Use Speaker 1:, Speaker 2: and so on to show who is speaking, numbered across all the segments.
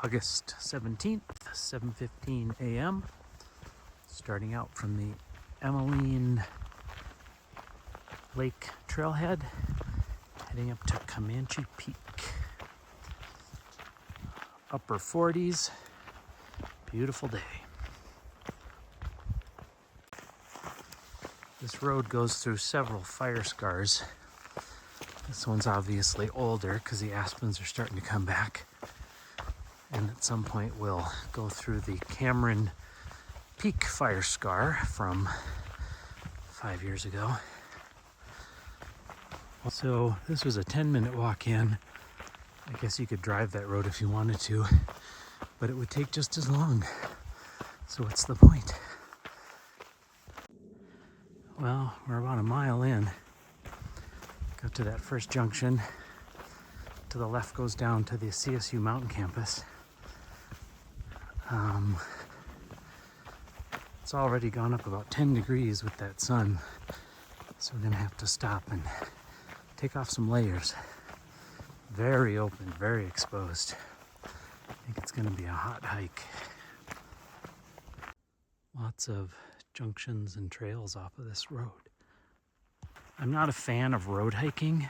Speaker 1: August 17th, 7:15 a.m. Starting out from the Emmaline Lake trailhead, heading up to Comanche Peak. Upper 40s, beautiful day. This road goes through several fire scars. This one's obviously older because the aspens are starting to come back. And at some point we'll go through the Cameron Peak fire scar from 5 years ago. So this was a 10-minute walk in. I guess you could drive that road if you wanted to, but it would take just as long. So what's the point? Well, we're about a mile in. Got to that first junction. To the left goes down to the CSU Mountain Campus. It's already gone up about 10 degrees with that sun, so we're gonna have to stop and take off some layers. Very open, very exposed. I think it's gonna be a hot hike. Lots of junctions and trails off of this road. I'm not a fan of road hiking,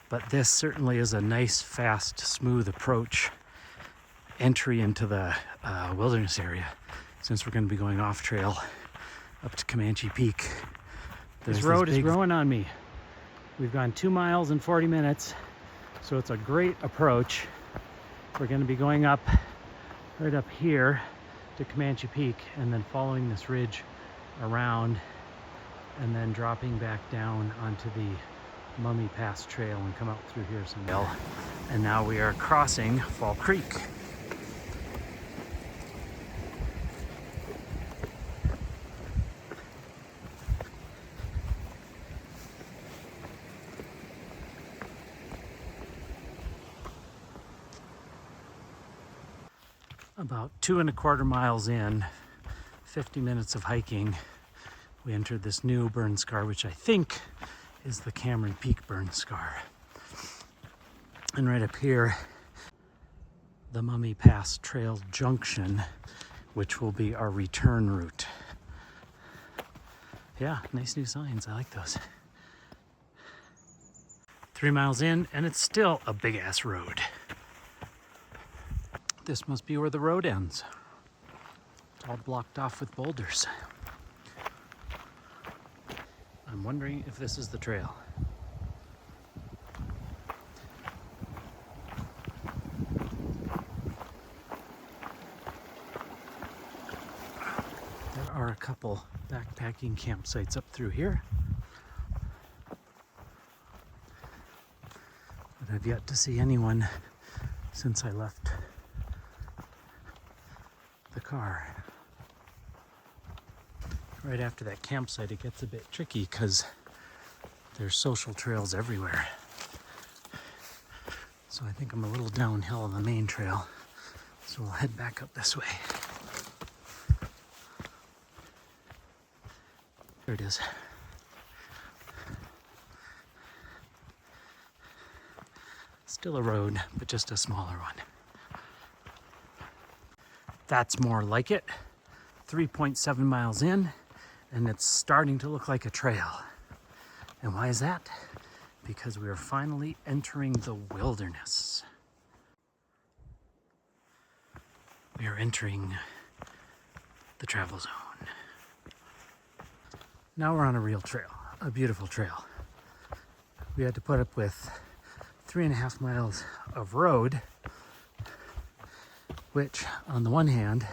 Speaker 1: but this certainly is a nice, fast, smooth approach entry into the wilderness area, since we're going to be going off trail up to Comanche Peak. This road is growing on me. We've gone 2 miles in 40 minutes, so it's a great approach. We're going to be going up right up here to Comanche Peak and then following this ridge around and then dropping back down onto the Mummy Pass Trail and come out through here some hill. And now we are crossing Fall Creek. About 2¼ miles in, 50 minutes of hiking, we entered this new burn scar, which I think is the Cameron Peak burn scar. And right up here, the Mummy Pass Trail Junction, which will be our return route. Yeah, nice new signs, I like those. 3 miles in, and it's still a big ass road. This must be where the road ends. It's all blocked off with boulders. I'm wondering if this is the trail. There are a couple backpacking campsites up through here, but I've yet to see anyone since I left the car. Right after that campsite, it gets a bit tricky because there's social trails everywhere. So I think I'm a little downhill on the main trail, so we'll head back up this way. There it is. Still a road, but just a smaller one. That's more like it. 3.7 miles in, and it's starting to look like a trail. And why is that? Because we are finally entering the wilderness. We are entering the travel zone. Now we're on a real trail, a beautiful trail. We had to put up with 3.5 miles of road, which on the one hand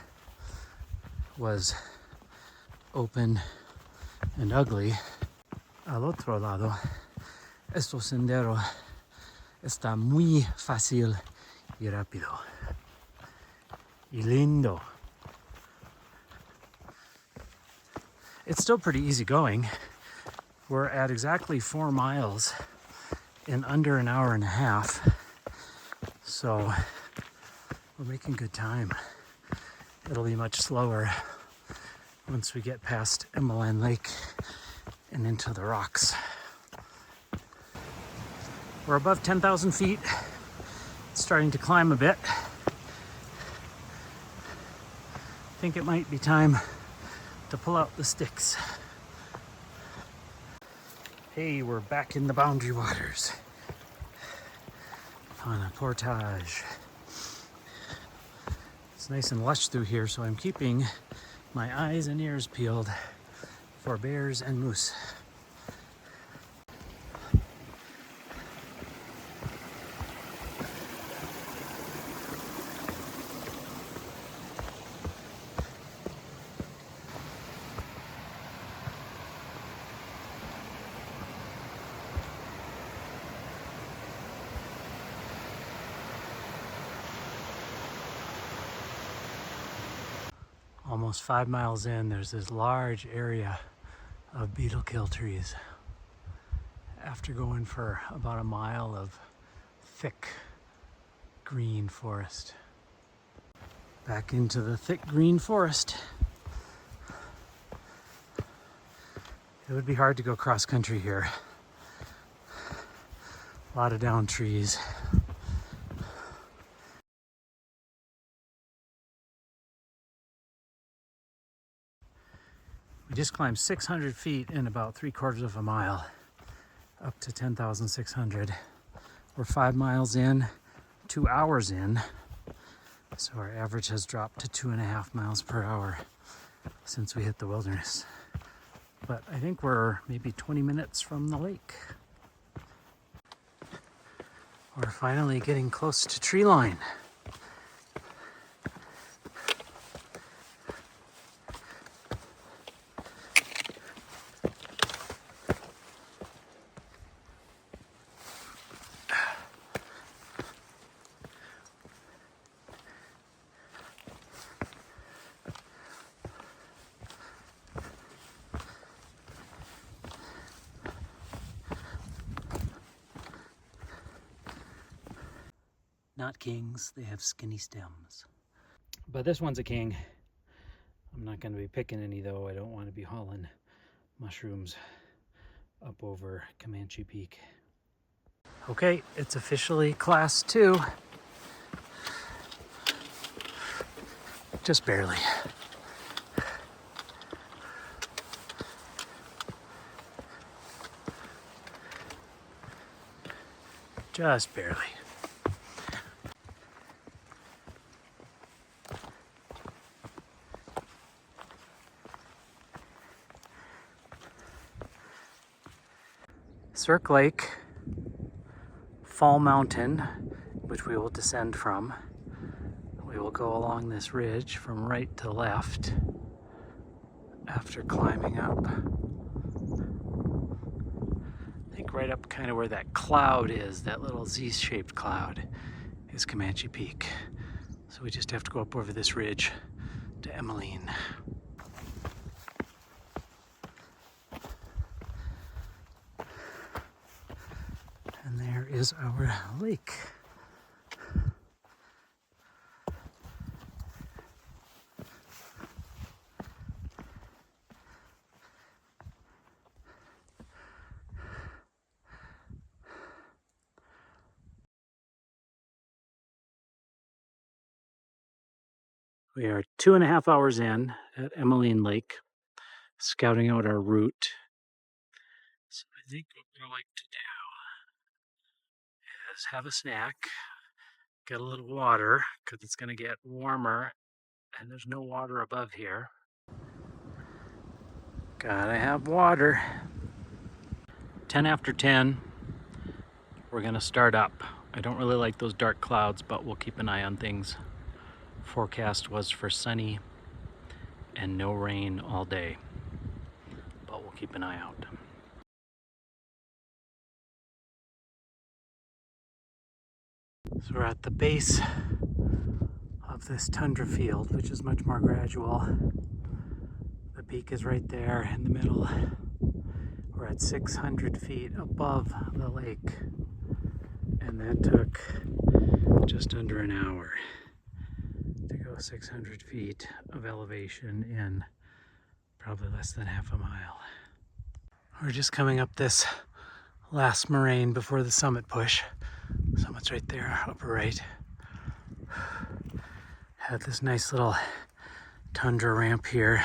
Speaker 1: was open and ugly. Al otro lado, este sendero está muy fácil y rápido y lindo. It's still pretty easy going. We're at exactly 4 miles in under an hour and a half, so we're making good time. It'll be much slower once we get past Emmaline Lake and into the rocks. We're above 10,000 feet. It's starting to climb a bit. think it might be time to pull out the sticks. Hey, we're back in the boundary waters on a portage. It's nice and lush through here, so I'm keeping my eyes and ears peeled for bears and moose. Almost 5 miles in, there's this large area of beetle kill trees. After going for about a mile of thick green forest. Back into the thick green forest. It would be hard to go cross country here. A lot of down trees. We just climbed 600 feet in about 3/4 of a mile, up to 10,600. We're 5 miles in, 2 hours in, so our average has dropped to 2.5 miles per hour since we hit the wilderness. But I think we're maybe 20 minutes from the lake. We're finally getting close to tree line. Not kings, they have skinny stems. But this one's a king. I'm not going to be picking any though. I don't want to be hauling mushrooms up over Comanche Peak. Okay, it's officially class 2. Just barely. Just barely. Cirque Lake, Fall Mountain, which we will descend from. We will go along this ridge from right to left after climbing up. I think right up kind of where that cloud is, that little Z-shaped cloud, is Comanche Peak. So we just have to go up over this ridge to Emmaline. And there is our lake. We are 2.5 hours in at Emmaline Lake, scouting out our route. So I think what we'd like to do is have a snack, get a little water, because it's going to get warmer and there's no water above here. Gotta have water. 10 after 10, we're going to start up. I don't really like those dark clouds, but we'll keep an eye on things. Forecast was for sunny and no rain all day, but we'll keep an eye out. So we're at the base of this tundra field, which is much more gradual. The peak is right there in the middle. We're at 600 feet above the lake, and that took just under an hour to go 600 feet of elevation in probably less than half a mile. We're just coming up this last moraine before the summit push. Summit's right there, upper right. Had this nice little tundra ramp here.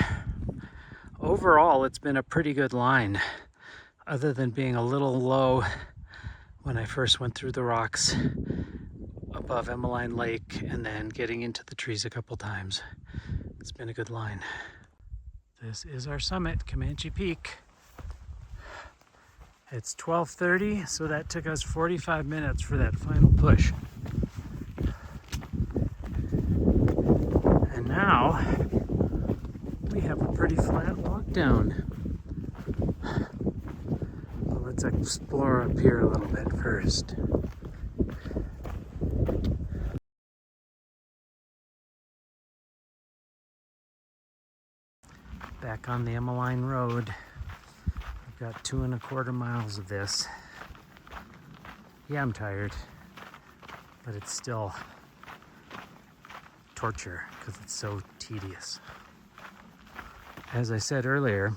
Speaker 1: Overall, it's been a pretty good line, other than being a little low when I first went through the rocks above Emmaline Lake and then getting into the trees a couple times. It's been a good line. This is our summit, Comanche Peak. It's 12:30, so that took us 45 minutes for that final push. And now we have a pretty flat walk down. Well, let's explore up here a little bit first. Back on the Emmaline Road. I've got 2¼ miles of this. Yeah, I'm tired, but it's still torture because it's so tedious. As I said earlier,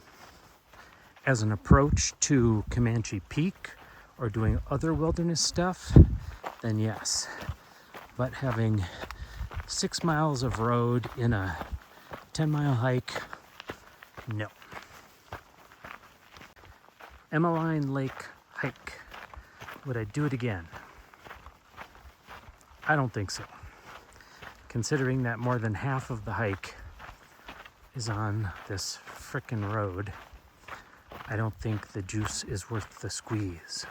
Speaker 1: as an approach to Comanche Peak or doing other wilderness stuff, then yes. But having 6 miles of road in a 10-mile hike, no. Emmaline Lake hike. Would I do it again? I don't think so. Considering that more than half of the hike is on this frickin' road, I don't think the juice is worth the squeeze.